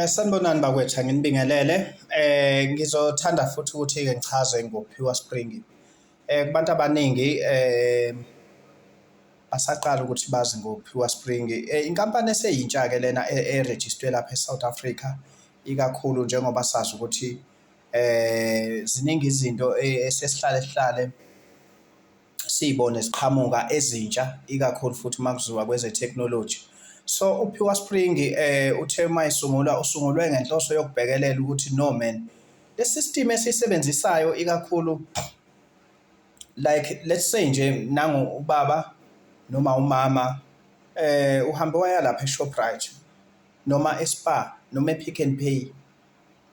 Sanibonani bakwethu, nginibingelele. Ngizothanda futhi ukuthi-ke ngichaze ngo-Pure Spring. Kubantu abaningi basaqala ukuthi bazi ngo-Pure Spring. Inkampani eseyintsha-ke lena erejistwe lapha eSouth Africa, ikakhulu njengoba sazi ukuthi ziningi izinto esesihlale siy'bone ziqhamuka ezintsha, ikakhulu futhi uma kuziwa kweze-technology. So uPure Spring uthe mayisungulwa usungulwe ngenhloso yokubhekelela ukuthi no man, le system esiyisebenzisayo ikakhulu like let's say nje nangu ubaba noma umama uhambe waya lapha eShoprite noma eSpar noma ePick n Pay,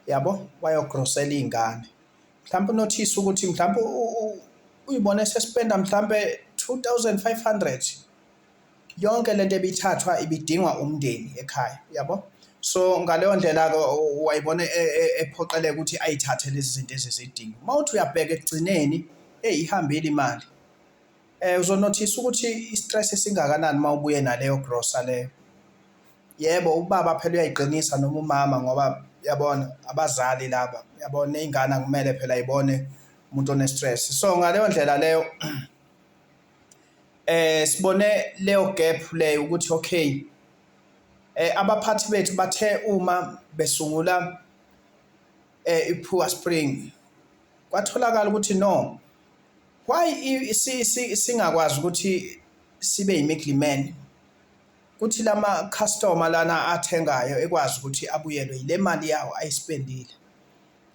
yabo, wayogrosela iy'ngane. Mhlawumbe unothise ukuthi mhlawumbe uyibone sespenda mhlawumbe 2,500. Yonke lento ebithathwa ibidingwa umndeni ekhaya, yabo. So ngaleyo ndlela-ke wayibona ephoqeleka ukuthi ayithathe lezi zinto ezizidingo. Mawuthi uyabheka ekugcineni ihambile imali. Uzonothisa ukuthi i-stress singakanani mawubuye naleyo grosa leyo. Yebo, ubaba phela uyayiqinisa noma umama ngoba yabona abazali laba, yabona nezingane kumele phela ayibone umuntu one-stress. So ngaleyo ndlela leyo sibone leyo gap leyo ukuthi okay, abaphathi bethu bathe uma besungula iPure Spring kwatholakala ukuthi no, why singakwazi ukuthi sibe imiddleman, kuthi lama customer lana athengayo ekwazi ukuthi abuyelwe ile mali yawo ayispendile.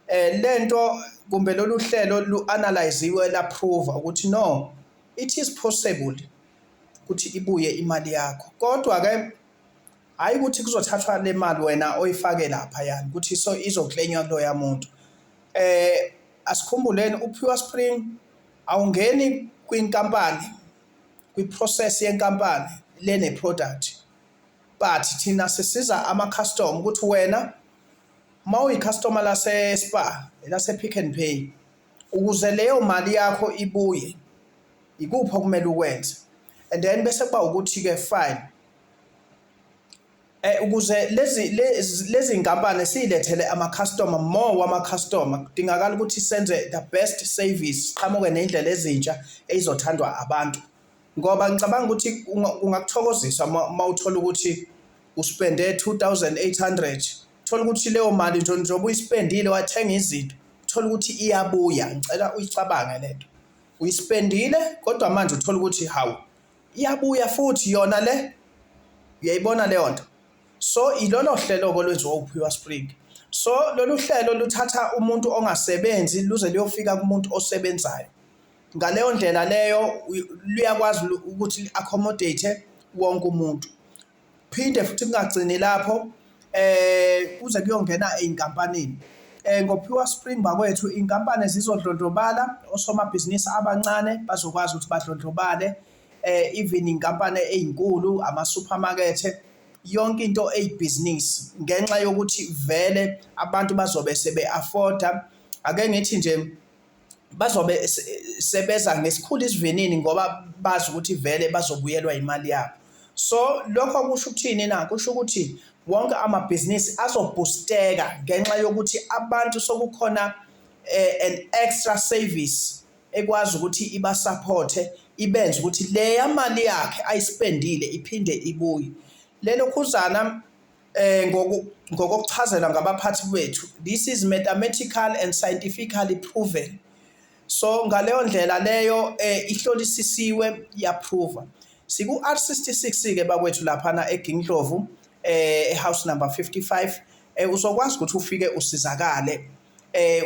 Lento kumbe lolu hlelo lu-analyziwe la-prove ukuthi no, it is possible ukuthi ibuye imali yakho. Kodwa-ke hayi ukuthi kuzothathwa le mali wena oyifake lapha yani ukuthi so izoclainywa kuloya muntu. Asikhumbuleni uPure Spring awungeni kwinkampani, kwi-process yenkampani lene product, but thina sisiza ama-customer ukuthi wena mawuyi-customer lase-Spar lase-Pick n Pay, ukuze leyo mali yakho ibuye ikuphi okumele ukwenze. And then bese kuba ukuthi-ke fine, ukuze lezi nkampani siyilethele ama-customer, more wama-customer, kudingakala ukuthi senze the best service, qhamuke ney'ndlela ezintsha ey'zothandwa abantu. Ngoba ngicabanga ukuthi kungakuthokozisa mawuthola ukuthi uspende 2,800, uthola ukuthi leyo mali njengoba uyispendile wathenga izinto, uthola ukuthi iyabuya. Ngicela uyicabange lento. Uyispendile kodwa manje uthola ukuthi hawu, iyabuya futhi yona le. Uyayibona leyo nto? So ilolo hlelo olwenziwa uPure Spring. So lolu hlelo luthatha umuntu ongasebenzi luze liyofika kumuntu osebenzayo. Ngaleyo ndlela leyo luyakwazi ukuthi accommodate wonke umuntu. Phinde futhi kungagcini lapho kuze kuyongena ey'nkampanini. NgoPure Spring bakwethu iy'nkampani zizodlondlobala, osomabhizinisi abancane bazokwazi ukuthi badlondlobale, even iy'nkampani ey'nkulu, ama-supermarket, yonke into eyibhizinisi, ngenxa yokuthi vele abantu bazobe sebe-afforda. Ake ngithi nje bazobe sebeza ngesikhulu isivinini ngoba bazi ukuthi vele bazobuyelwa imali yabo. So lokho kusho ukuthini na? Kusho ukuthi wonke amabhizinisi azobhusteka ngenxa yokuthi abantu sokukhona an extra service ekwazi ukuthi ibasupporte, ibenze ukuthi leya mali yakhe ayispendile iphinde ibuye. Lelo khuzana ngokuchazela ngabaphathi bethu, this is mathematical and scientifically proven. So ngaleyo ndlela leyo ihlolisisiwe, yaprova. Siku-R66-ke bakwethu laphana eGingindlovu, house number 55. Uzokwazi ukuthi ufike usizakale,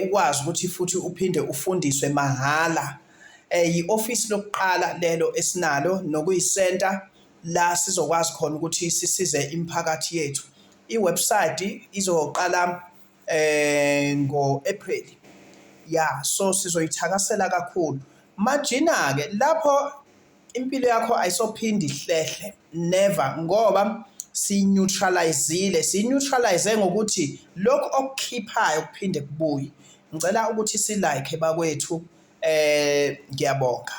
ukwazi ukuthi futhi uphinde ufundiswe mahhala. I-office lokuqala lelo esinalo nokuyicenter la sizokwazi khona ukuthi sisize imiphakathi yethu. I-website izoqala ngo-April. So sizoyithakasela kakhulu. Majina-ke lapho impilo yakho ayisophindi ihlehle, never, ngoba siyineutralize ngokuthi lokho okukhiphayo kuphinde kubuye. Ngicela ukuthi si-like bakwethu, ngiyabonga.